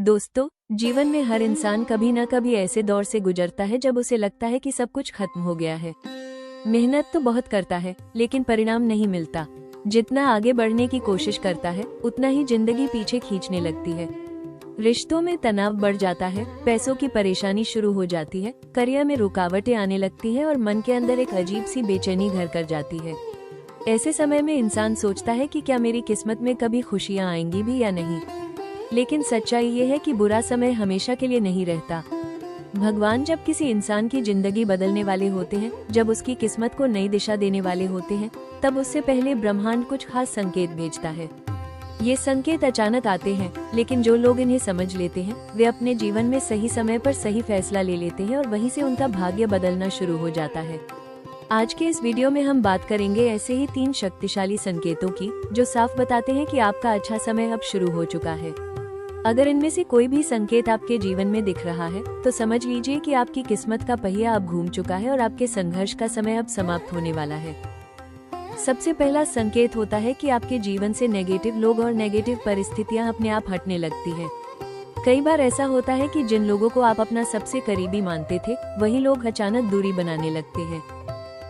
दोस्तों, जीवन में हर इंसान कभी न कभी ऐसे दौर से गुजरता है जब उसे लगता है कि सब कुछ खत्म हो गया है। मेहनत तो बहुत करता है, लेकिन परिणाम नहीं मिलता। जितना आगे बढ़ने की कोशिश करता है, उतना ही जिंदगी पीछे खींचने लगती है। रिश्तों में तनाव बढ़ जाता है, पैसों की परेशानी शुरू हो जाती है, करियर में रुकावटें आने लगती है और मन के अंदर एक अजीब सी बेचैनी घर कर जाती है। ऐसे समय में इंसान सोचता है कि क्या मेरी किस्मत में कभी खुशियां आएंगी भी या नहीं। लेकिन सच्चाई ये है कि बुरा समय हमेशा के लिए नहीं रहता। भगवान जब किसी इंसान की जिंदगी बदलने वाले होते हैं, जब उसकी किस्मत को नई दिशा देने वाले होते हैं, तब उससे पहले ब्रह्मांड कुछ खास संकेत भेजता है। ये संकेत अचानक आते हैं, लेकिन जो लोग इन्हें समझ लेते हैं, वे अपने जीवन में सही समय पर सही फैसला ले लेते हैं और वहीं से उनका भाग्य बदलना शुरू हो जाता है। आज के इस वीडियो में हम बात करेंगे ऐसे ही 3 शक्तिशाली संकेतों की, जो साफ बताते हैं कि आपका अच्छा समय अब शुरू हो चुका है। अगर इनमें से कोई भी संकेत आपके जीवन में दिख रहा है, तो समझ लीजिए कि आपकी किस्मत का पहिया अब घूम चुका है और आपके संघर्ष का समय अब समाप्त होने वाला है। सबसे पहला संकेत होता है कि आपके जीवन से नेगेटिव लोग और नेगेटिव परिस्थितियां अपने आप हटने लगती हैं। कई बार ऐसा होता है कि जिन लोगों को आप अपना सबसे करीबी मानते थे, वही लोग अचानक दूरी बनाने लगते हैं।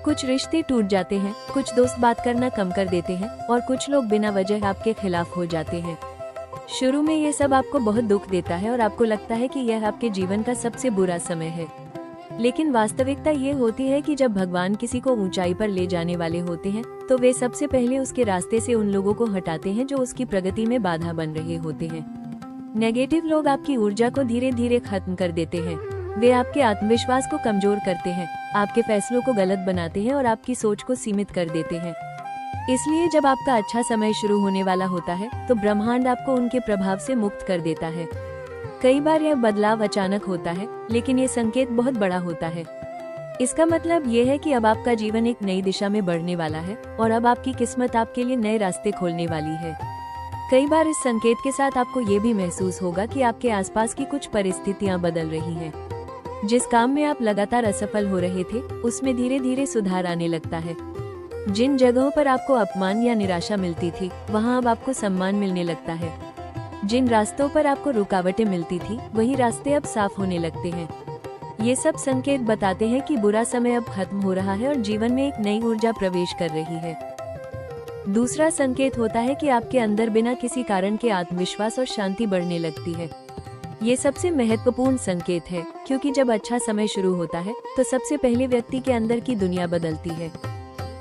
कुछ रिश्ते टूट जाते हैं, कुछ दोस्त बात करना कम कर देते हैं और कुछ लोग बिना वजह आपके खिलाफ हो जाते हैं। शुरू में ये सब आपको बहुत दुख देता है और आपको लगता है कि यह आपके जीवन का सबसे बुरा समय है। लेकिन वास्तविकता ये होती है कि जब भगवान किसी को ऊंचाई पर ले जाने वाले होते हैं, तो वे सबसे पहले उसके रास्ते से उन लोगों को हटाते हैं जो उसकी प्रगति में बाधा बन रहे होते हैं। नेगेटिव लोग आपकी ऊर्जा को धीरे धीरे खत्म कर देते हैं। वे आपके आत्मविश्वास को कमजोर करते हैं, आपके फैसलों को गलत बनाते हैं और आपकी सोच को सीमित कर देते हैं। इसलिए जब आपका अच्छा समय शुरू होने वाला होता है, तो ब्रह्मांड आपको उनके प्रभाव से मुक्त कर देता है। कई बार यह बदलाव अचानक होता है, लेकिन ये संकेत बहुत बड़ा होता है। इसका मतलब ये है कि अब आपका जीवन एक नई दिशा में बढ़ने वाला है और अब आपकी किस्मत आपके लिए नए रास्ते खोलने वाली है। कई बार इस संकेत के साथ आपको ये भी महसूस होगा कि आपके आसपास की कुछ परिस्थितियां बदल रही हैं। जिस काम में आप लगातार असफल हो रहे थे, उसमें धीरे धीरे सुधार आने लगता है। जिन जगहों पर आपको अपमान या निराशा मिलती थी, वहां अब आपको सम्मान मिलने लगता है। जिन रास्तों पर आपको रुकावटें मिलती थी, वही रास्ते अब साफ होने लगते हैं। ये सब संकेत बताते हैं कि बुरा समय अब खत्म हो रहा है और जीवन में एक नई ऊर्जा प्रवेश कर रही है। दूसरा संकेत होता है कि आपके अंदर बिना किसी कारण के आत्मविश्वास और शांति बढ़ने लगती है। ये सबसे महत्वपूर्ण संकेत है, क्योंकि जब अच्छा समय शुरू होता है, तो सबसे पहले व्यक्ति के अंदर की दुनिया बदलती है।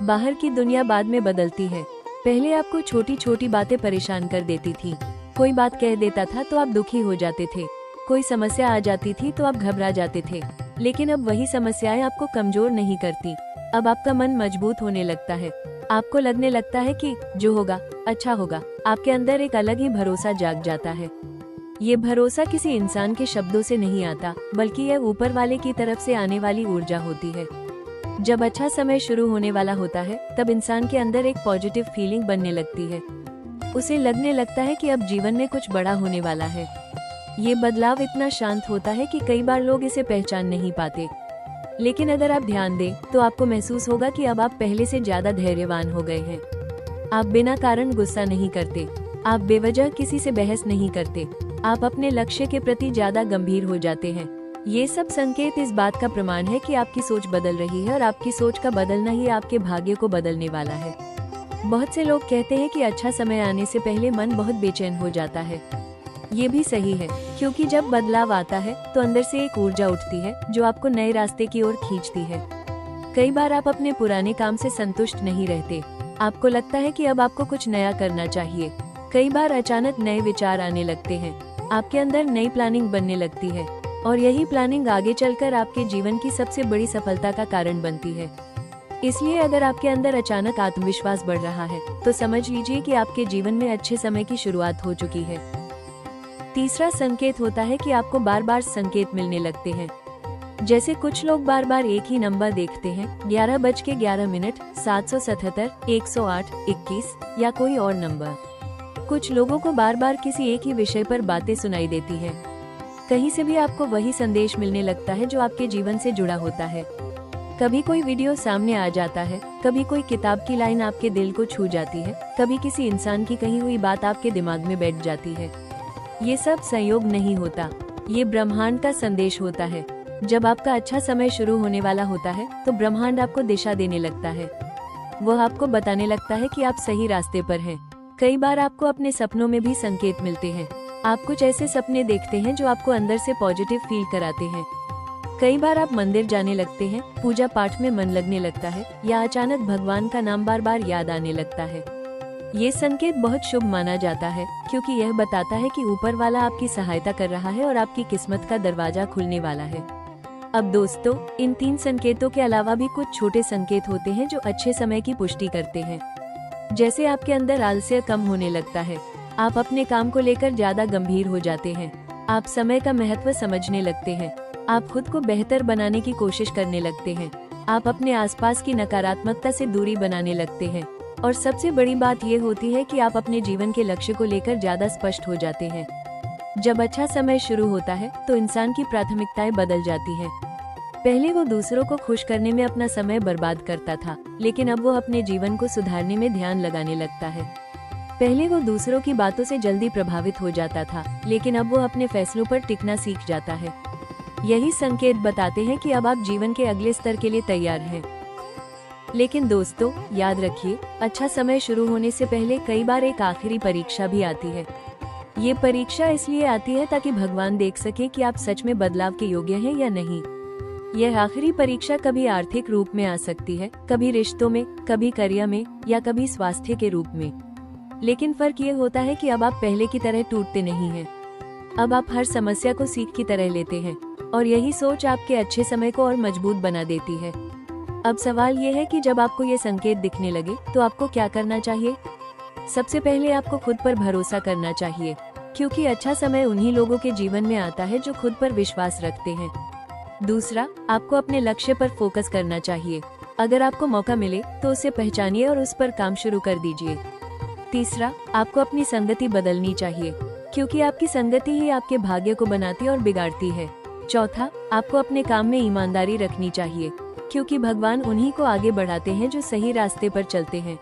बाहर की दुनिया बाद में बदलती है। पहले आपको छोटी छोटी बातें परेशान कर देती थी। कोई बात कह देता था तो आप दुखी हो जाते थे, कोई समस्या आ जाती थी तो आप घबरा जाते थे। लेकिन अब वही समस्याएं आपको कमजोर नहीं करती। अब आपका मन मजबूत होने लगता है। आपको लगने लगता है कि जो होगा अच्छा होगा। आपके अंदर एक अलग ही भरोसा जाग जाता है। ये भरोसा किसी इंसान के शब्दों से नहीं आता, बल्कि यह ऊपर वाले की तरफ से आने वाली ऊर्जा होती है। जब अच्छा समय शुरू होने वाला होता है, तब इंसान के अंदर एक पॉजिटिव फीलिंग बनने लगती है। उसे लगने लगता है कि अब जीवन में कुछ बड़ा होने वाला है। ये बदलाव इतना शांत होता है कि कई बार लोग इसे पहचान नहीं पाते। लेकिन अगर आप ध्यान दें, तो आपको महसूस होगा कि अब आप पहले से ज्यादा धैर्यवान हो गए हैं। आप बिना कारण गुस्सा नहीं करते, आप बेवजह किसी से बहस नहीं करते, आप अपने लक्ष्य के प्रति ज्यादा गंभीर हो जाते हैं। ये सब संकेत इस बात का प्रमाण है कि आपकी सोच बदल रही है और आपकी सोच का बदलना ही आपके भाग्य को बदलने वाला है। बहुत से लोग कहते हैं कि अच्छा समय आने से पहले मन बहुत बेचैन हो जाता है। ये भी सही है, क्योंकि जब बदलाव आता है, तो अंदर से एक ऊर्जा उठती है जो आपको नए रास्ते की ओर खींचती है। कई बार आप अपने पुराने काम से संतुष्ट नहीं रहते। आपको लगता है कि अब आपको कुछ नया करना चाहिए। कई बार अचानक नए विचार आने लगते हैं। आपके अंदर नई प्लानिंग बनने लगती है और यही प्लानिंग आगे चलकर आपके जीवन की सबसे बड़ी सफलता का कारण बनती है। इसलिए अगर आपके अंदर अचानक आत्मविश्वास बढ़ रहा है, तो समझ लीजिए कि आपके जीवन में अच्छे समय की शुरुआत हो चुकी है। तीसरा संकेत होता है कि आपको बार बार संकेत मिलने लगते हैं। जैसे कुछ लोग बार बार एक ही नंबर देखते हैं, 11:11, 777, 108, 21 या कोई और नंबर। कुछ लोगों को बार बार किसी एक ही विषय पर बातें सुनाई देती हैं। कहीं से भी आपको वही संदेश मिलने लगता है जो आपके जीवन से जुड़ा होता है। कभी कोई वीडियो सामने आ जाता है, कभी कोई किताब की लाइन आपके दिल को छू जाती है, कभी किसी इंसान की कही हुई बात आपके दिमाग में बैठ जाती है। ये सब संयोग नहीं होता, ये ब्रह्मांड का संदेश होता है। जब आपका अच्छा समय शुरू होने वाला होता है तो ब्रह्मांड आपको दिशा देने लगता है। वह आपको बताने लगता है कि आप सही रास्ते पर हैं। कई बार आपको अपने सपनों में भी संकेत मिलते हैं। आप कुछ ऐसे सपने देखते हैं जो आपको अंदर से पॉजिटिव फील कराते हैं। कई बार आप मंदिर जाने लगते हैं, पूजा पाठ में मन लगने लगता है या अचानक भगवान का नाम बार बार याद आने लगता है। ये संकेत बहुत शुभ माना जाता है क्योंकि यह बताता है कि ऊपर वाला आपकी सहायता कर रहा है और आपकी किस्मत का दरवाजा खुलने वाला है। अब दोस्तों, इन 3 संकेतों के अलावा भी कुछ छोटे संकेत होते हैं जो अच्छे समय की पुष्टि करते हैं। जैसे आपके अंदर आलस्य कम होने लगता है, आप अपने काम को लेकर ज्यादा गंभीर हो जाते हैं, आप समय का महत्व समझने लगते हैं, आप खुद को बेहतर बनाने की कोशिश करने लगते हैं, आप अपने आसपास की नकारात्मकता से दूरी बनाने लगते हैं और सबसे बड़ी बात यह होती है कि आप अपने जीवन के लक्ष्य को लेकर ज्यादा स्पष्ट हो जाते हैं। जब अच्छा समय शुरू होता है तो इंसान की प्राथमिकताएं बदल जाती हैं। पहले वो दूसरों को खुश करने में अपना समय बर्बाद करता था, लेकिन अब वो अपने जीवन को सुधारने में ध्यान लगाने लगता है। पहले वो दूसरों की बातों से जल्दी प्रभावित हो जाता था, लेकिन अब वो अपने फैसलों पर टिकना सीख जाता है। यही संकेत बताते हैं कि अब आप जीवन के अगले स्तर के लिए तैयार हैं। लेकिन दोस्तों, याद रखिए, अच्छा समय शुरू होने से पहले कई बार एक आखिरी परीक्षा भी आती है। ये परीक्षा इसलिए आती है ताकि भगवान देख सके कि आप सच में बदलाव के योग्य हैं या नहीं। यह आखिरी परीक्षा कभी आर्थिक रूप में आ सकती है, कभी रिश्तों में, कभी करियर में या कभी स्वास्थ्य के रूप में। लेकिन फर्क ये होता है कि अब आप पहले की तरह टूटते नहीं हैं। अब आप हर समस्या को सीख की तरह लेते हैं और यही सोच आपके अच्छे समय को और मजबूत बना देती है। अब सवाल ये है कि जब आपको ये संकेत दिखने लगे तो आपको क्या करना चाहिए। सबसे पहले आपको खुद पर भरोसा करना चाहिए, क्योंकि अच्छा समय उन्हीं लोगों के जीवन में आता है जो खुद पर विश्वास रखते हैं। दूसरा, आपको अपने लक्ष्य पर फोकस करना चाहिए। अगर आपको मौका मिले तो उसे पहचानिए और उस पर काम शुरू कर दीजिए। तीसरा, आपको अपनी संगति बदलनी चाहिए, क्योंकि आपकी संगति ही आपके भाग्य को बनाती और बिगाड़ती है। चौथा, आपको अपने काम में ईमानदारी रखनी चाहिए, क्योंकि भगवान उन्हीं को आगे बढ़ाते हैं जो सही रास्ते पर चलते हैं।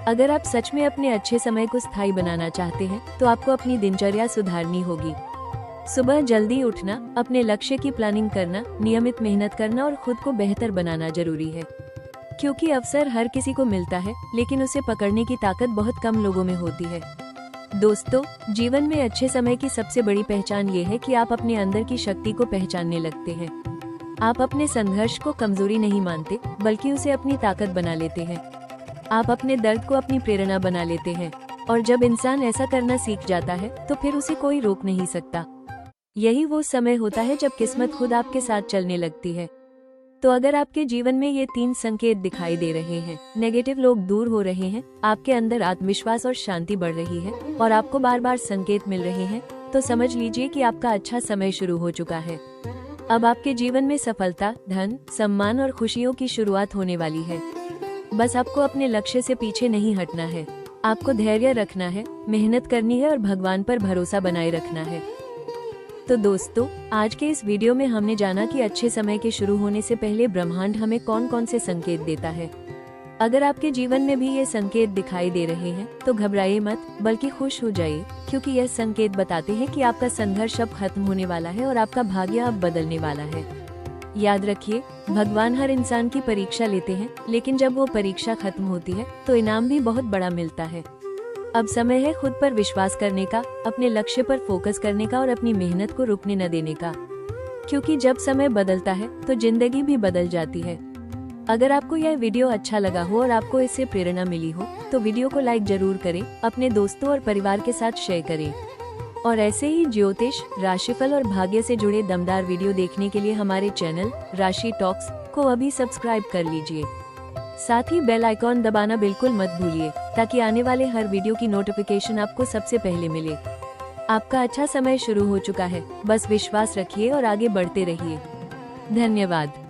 अगर आप सच में अपने अच्छे समय को स्थायी बनाना चाहते हैं तो आपको अपनी दिनचर्या सुधारनी होगी। सुबह जल्दी उठना, अपने लक्ष्य की प्लानिंग करना, नियमित मेहनत करना और खुद को बेहतर बनाना जरूरी है, क्योंकि अवसर हर किसी को मिलता है, लेकिन उसे पकड़ने की ताकत बहुत कम लोगों में होती है। दोस्तों, जीवन में अच्छे समय की सबसे बड़ी पहचान ये है कि आप अपने अंदर की शक्ति को पहचानने लगते हैं। आप अपने संघर्ष को कमजोरी नहीं मानते, बल्कि उसे अपनी ताकत बना लेते हैं। आप अपने दर्द को अपनी प्रेरणा बना लेते हैं, और जब इंसान ऐसा करना सीख जाता है तो फिर उसे कोई रोक नहीं सकता। यही वो समय होता है जब किस्मत खुद आपके साथ चलने लगती है। तो अगर आपके जीवन में ये 3 संकेत दिखाई दे रहे हैं, नेगेटिव लोग दूर हो रहे हैं, आपके अंदर आत्मविश्वास और शांति बढ़ रही है और आपको बार बार संकेत मिल रहे हैं, तो समझ लीजिए कि आपका अच्छा समय शुरू हो चुका है। अब आपके जीवन में सफलता, धन, सम्मान और खुशियों की शुरुआत होने वाली है। बस आपको अपने लक्ष्य से पीछे नहीं हटना है, आपको धैर्य रखना है, मेहनत करनी है और भगवान पर भरोसा बनाए रखना है। तो दोस्तों, आज के इस वीडियो में हमने जाना कि अच्छे समय के शुरू होने से पहले ब्रह्मांड हमें कौन कौन से संकेत देता है। अगर आपके जीवन में भी ये संकेत दिखाई दे रहे हैं तो घबराइए मत, बल्कि खुश हो जाइए, क्योंकि यह संकेत बताते हैं कि आपका संघर्ष अब खत्म होने वाला है और आपका भाग्य अब बदलने वाला है। याद रखिए, भगवान हर इंसान की परीक्षा लेते हैं, लेकिन जब वो परीक्षा खत्म होती है तो इनाम भी बहुत बड़ा मिलता है। अब समय है खुद पर विश्वास करने का, अपने लक्ष्य पर फोकस करने का और अपनी मेहनत को रुकने न देने का, क्योंकि जब समय बदलता है तो जिंदगी भी बदल जाती है। अगर आपको यह वीडियो अच्छा लगा हो और आपको इससे प्रेरणा मिली हो तो वीडियो को लाइक जरूर करें, अपने दोस्तों और परिवार के साथ शेयर करें। और ऐसे ही ज्योतिष, राशिफल और भाग्य से जुड़े दमदार वीडियो देखने के लिए हमारे चैनल राशि टॉक्स को अभी सब्सक्राइब कर लीजिए। साथ ही बेल आइकॉन दबाना बिल्कुल मत भूलिए, ताकि आने वाले हर वीडियो की नोटिफिकेशन आपको सबसे पहले मिले। आपका अच्छा समय शुरू हो चुका है, बस विश्वास रखिए और आगे बढ़ते रहिए। धन्यवाद।